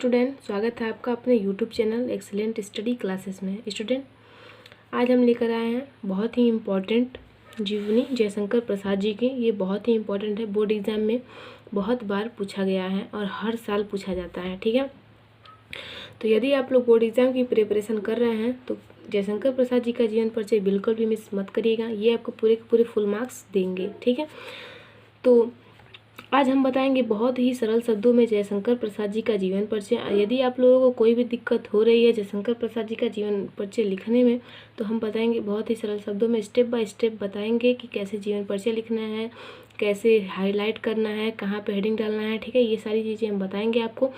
Student, स्वागत है आपका अपने YouTube channel excellent study classes में। स्टूडेंट, आज हम लेकर आए हैं बहुत ही इम्पॉर्टेंट जीवनी जयशंकर प्रसाद जी की। ये बहुत ही इम्पॉर्टेंट है, बोर्ड एग्ज़ाम में बहुत बार पूछा गया है और हर साल पूछा जाता है। ठीक है, तो यदि आप लोग बोर्ड एग्ज़ाम की प्रिपरेशन कर रहे हैं तो जयशंकर प्रसाद जी का जीवन परिचय बिल्कुल भी मिस मत करिएगा। ये आपको पूरे के पूरे फुल मार्क्स देंगे। ठीक है, तो आज हम बताएंगे बहुत ही सरल शब्दों में जयशंकर प्रसाद जी का जीवन परिचय। यदि आप लोगों को कोई भी दिक्कत हो रही है जयशंकर प्रसाद जी का जीवन परिचय लिखने में, तो हम बताएंगे बहुत ही सरल शब्दों में, स्टेप बाय स्टेप बताएंगे कि कैसे जीवन परिचय लिखना है, कैसे हाईलाइट करना है, कहाँ पे हेडिंग डालना है। ठीक है, ये सारी चीज़ें हम बताएंगे आपको।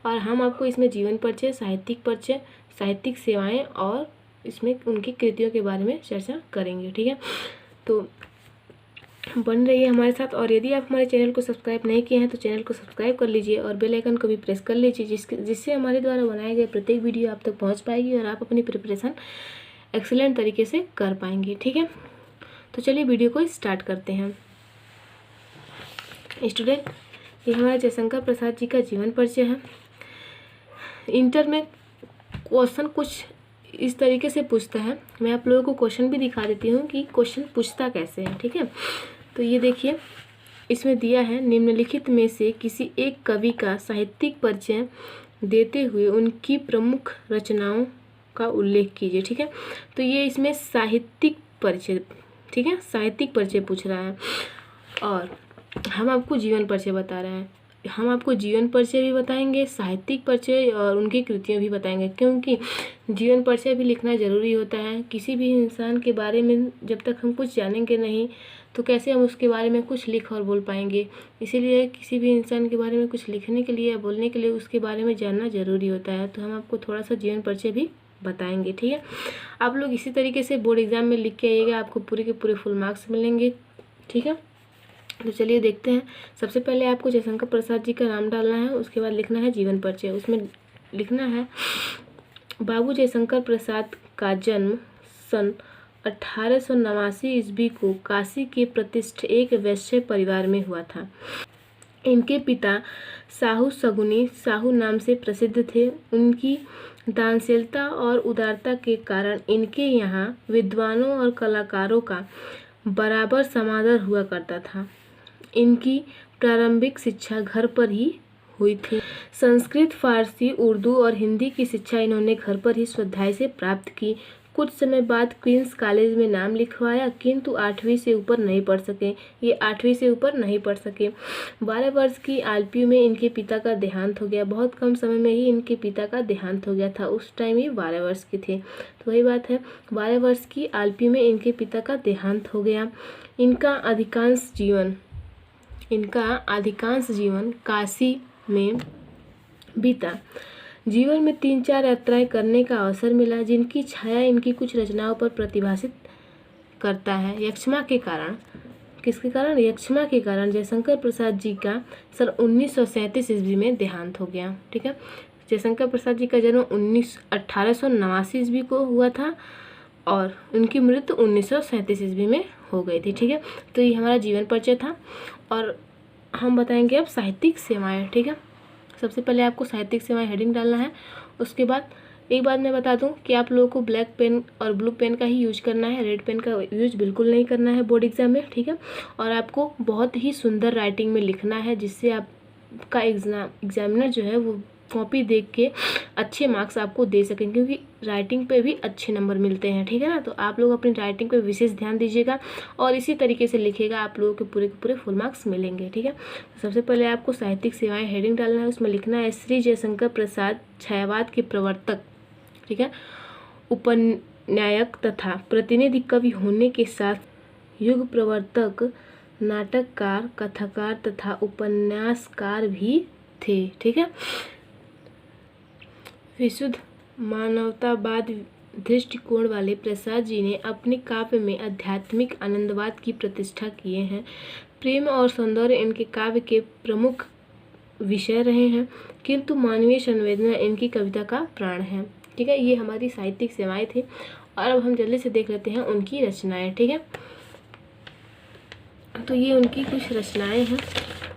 और हम आपको इसमें जीवन परिचय, साहित्यिक सेवाएँ और इसमें उनकी कृतियों के बारे में चर्चा करेंगे। ठीक है, तो बन रही है हमारे साथ। और यदि आप हमारे चैनल को सब्सक्राइब नहीं किए हैं तो चैनल को सब्सक्राइब कर लीजिए और बेल आइकन को भी प्रेस कर लीजिए, जिससे हमारे द्वारा बनाए गए प्रत्येक वीडियो आप तक पहुंच पाएगी और आप अपनी प्रिपरेशन एक्सीलेंट तरीके से कर पाएंगे। ठीक है, तो चलिए वीडियो को स्टार्ट करते हैं। स्टूडेंट, ये हमारे जयशंकर प्रसाद जी का जीवन परिचय है। इंटर में क्वेश्चन कुछ इस तरीके से पूछता है। मैं आप लोगों को क्वेश्चन भी दिखा देती हूँ कि क्वेश्चन पूछता कैसे है। ठीक है, तो ये देखिए, इसमें दिया है निम्नलिखित में से किसी एक कवि का साहित्यिक परिचय देते हुए उनकी प्रमुख रचनाओं का उल्लेख कीजिए। ठीक है, तो ये इसमें साहित्यिक परिचय, ठीक है, साहित्यिक परिचय पूछ रहा है और हम आपको जीवन परिचय बता रहे हैं। हम आपको जीवन परिचय भी बताएंगे, साहित्यिक परिचय और उनकी कृतियाँ भी बताएंगे, क्योंकि जीवन परिचय भी लिखना ज़रूरी होता है। किसी भी इंसान के बारे में जब तक हम कुछ जानेंगे नहीं तो कैसे हम उसके बारे में कुछ लिख और बोल पाएंगे। इसीलिए किसी भी इंसान के बारे में कुछ लिखने के लिए या बोलने के लिए उसके बारे में जानना ज़रूरी होता है। तो हम आपको थोड़ा सा जीवन परिचय भी बताएंगे। ठीक है, आप लोग इसी तरीके से बोर्ड एग्ज़ाम में लिख के आइएगा, आपको पूरे के पूरे फुल मार्क्स मिलेंगे। ठीक है, तो चलिए देखते हैं। सबसे पहले आपको जयशंकर प्रसाद जी का नाम डालना है, उसके बाद लिखना है जीवन परिचय। उसमें लिखना है बाबू जयशंकर प्रसाद का जन्म सन 1889 ईस्वी को काशी के प्रतिष्ठित एक वैश्य परिवार में हुआ था। इनके पिता साहू सगुनी साहू नाम से प्रसिद्ध थे। उनकी दानशीलता और उदारता के कारण इनके यहाँ विद्वानों और कलाकारों का बराबर समादर हुआ करता था। इनकी प्रारंभिक शिक्षा घर पर ही हुई थी। संस्कृत, फारसी, उर्दू और हिंदी की शिक्षा इन्होंने घर पर ही स्वाध्याय से प्राप्त की। कुछ समय बाद क्वींस कॉलेज में नाम लिखवाया, किंतु 8वीं से ऊपर नहीं पढ़ सके। ये 8वीं से ऊपर नहीं पढ़ सके। 12 वर्ष की आयु में इनके पिता का देहांत हो गया। बहुत कम समय में ही इनके पिता का देहांत हो गया था। उस टाइम ये 12 वर्ष के थे। तो वही बात है, 12 वर्ष की आयु में इनके पिता का देहांत हो गया। इनका अधिकांश जीवन काशी में बीता। जीवन में 3-4 यात्राएं करने का अवसर मिला, जिनकी छाया इनकी कुछ रचनाओं पर प्रतिभासित करता है। यक्षमा के कारण, किसके कारण? यक्षमा के कारण जयशंकर प्रसाद जी का सन 1937 ईस्वी में देहांत हो गया। ठीक है, जयशंकर प्रसाद जी का जन्म 1889 ईस्वी को हुआ था और उनकी मृत्यु 1937 ईस्वी में हो गई थी। ठीक है, तो ये हमारा जीवन परिचय था और हम बताएंगे अब साहित्यिक सेवाएं। ठीक है, सबसे पहले आपको साहित्यिक सेवाएं हेडिंग डालना है। उसके बाद एक बात मैं बता दूं कि आप लोगों को ब्लैक पेन और ब्लू पेन का ही यूज करना है, रेड पेन का यूज बिल्कुल नहीं करना है बोर्ड एग्जाम में। ठीक है, और आपको बहुत ही सुंदर राइटिंग में लिखना है, जिससे आपका एग्जामिनर जो है वो कॉपी देख के अच्छे मार्क्स आपको दे सकें, क्योंकि राइटिंग पे भी अच्छे नंबर मिलते हैं। ठीक है ना, तो आप लोग अपनी राइटिंग पे विशेष ध्यान दीजिएगा और इसी तरीके से लिखिएगा, आप लोगों के पूरे फुल मार्क्स मिलेंगे। ठीक है, तो सबसे पहले आपको साहित्यिक सेवाएं हेडिंग डालना है। उसमें लिखना है श्री जयशंकर प्रसाद छायावाद के प्रवर्तक, ठीक है, उपन्यायक तथा प्रतिनिधि कवि होने के साथ युग प्रवर्तक, नाटककार, कथाकार तथा उपन्यासकार भी थे। ठीक है, विशुद्ध मानवतावाद दृष्टिकोण वाले प्रसाद जी ने अपने काव्य में आध्यात्मिक आनंदवाद की प्रतिष्ठा किए हैं। प्रेम और सौंदर्य इनके काव्य के प्रमुख विषय रहे हैं, किंतु मानवीय संवेदना इनकी कविता का प्राण है। ठीक है, ये हमारी साहित्यिक सेवाएं थी और अब हम जल्दी से देख लेते हैं उनकी रचनाएं। ठीक है, तो ये उनकी कुछ रचनाएं हैं।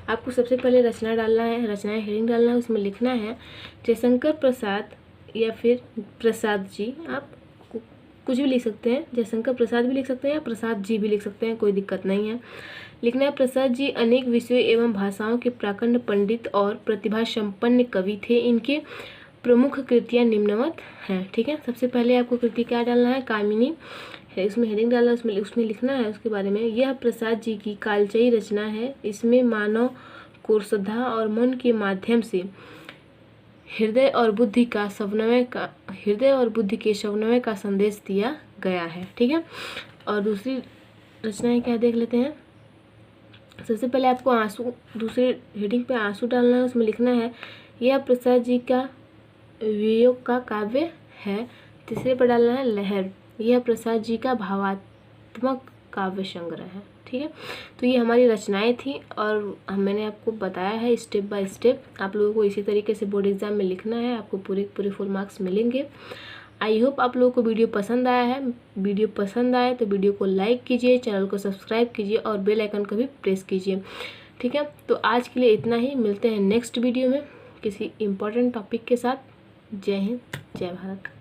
आपको सबसे पहले रचना डालना है, रचनाएं हेडिंग डालना है, उसमें लिखना है जयशंकर प्रसाद या फिर प्रसाद जी, आप कुछ भी लिख सकते हैं, जयशंकर प्रसाद भी लिख सकते हैं या प्रसाद जी भी लिख सकते हैं, कोई दिक्कत नहीं है। लिखना है प्रसाद जी अनेक विषयों एवं भाषाओं के प्रकांड पंडित और प्रतिभा संपन्न कवि थे, इनके प्रमुख कृतियाँ निम्नवत हैं। ठीक है, सबसे पहले आपको कृति क्या डालना है, कामिनी है, इसमें हेडिंग डालना है, उसमें लिखना है उसके बारे में। यह प्रसाद जी की कालजयी रचना है, इसमें मानव को श्रद्धा और मन के माध्यम से हृदय और बुद्धि के समन्वय का संदेश दिया गया है। ठीक है, और दूसरी रचनाएं क्या देख लेते हैं। सबसे पहले आपको आंसू, दूसरे हेडिंग पे आंसू डालना है, उसमें लिखना है यह प्रसाद जी का वियोग का काव्य है। तीसरे पर डालना है लहर, यह प्रसाद जी का भावात्मक काव्य संग्रह है। ठीक है, तो ये हमारी रचनाएं थी और मैंने आपको बताया है स्टेप बाय स्टेप। आप लोगों को इसी तरीके से बोर्ड एग्जाम में लिखना है, आपको पूरे फुल मार्क्स मिलेंगे। आई होप आप लोगों को वीडियो पसंद आया है। वीडियो पसंद आए तो वीडियो को लाइक कीजिए, चैनल को सब्सक्राइब कीजिए और बेल आइकन को भी प्रेस कीजिए। ठीक है, तो आज के लिए इतना ही, मिलते हैं नेक्स्ट वीडियो में किसी इम्पोर्टेंट टॉपिक के साथ। जय हिंद, जय भारत।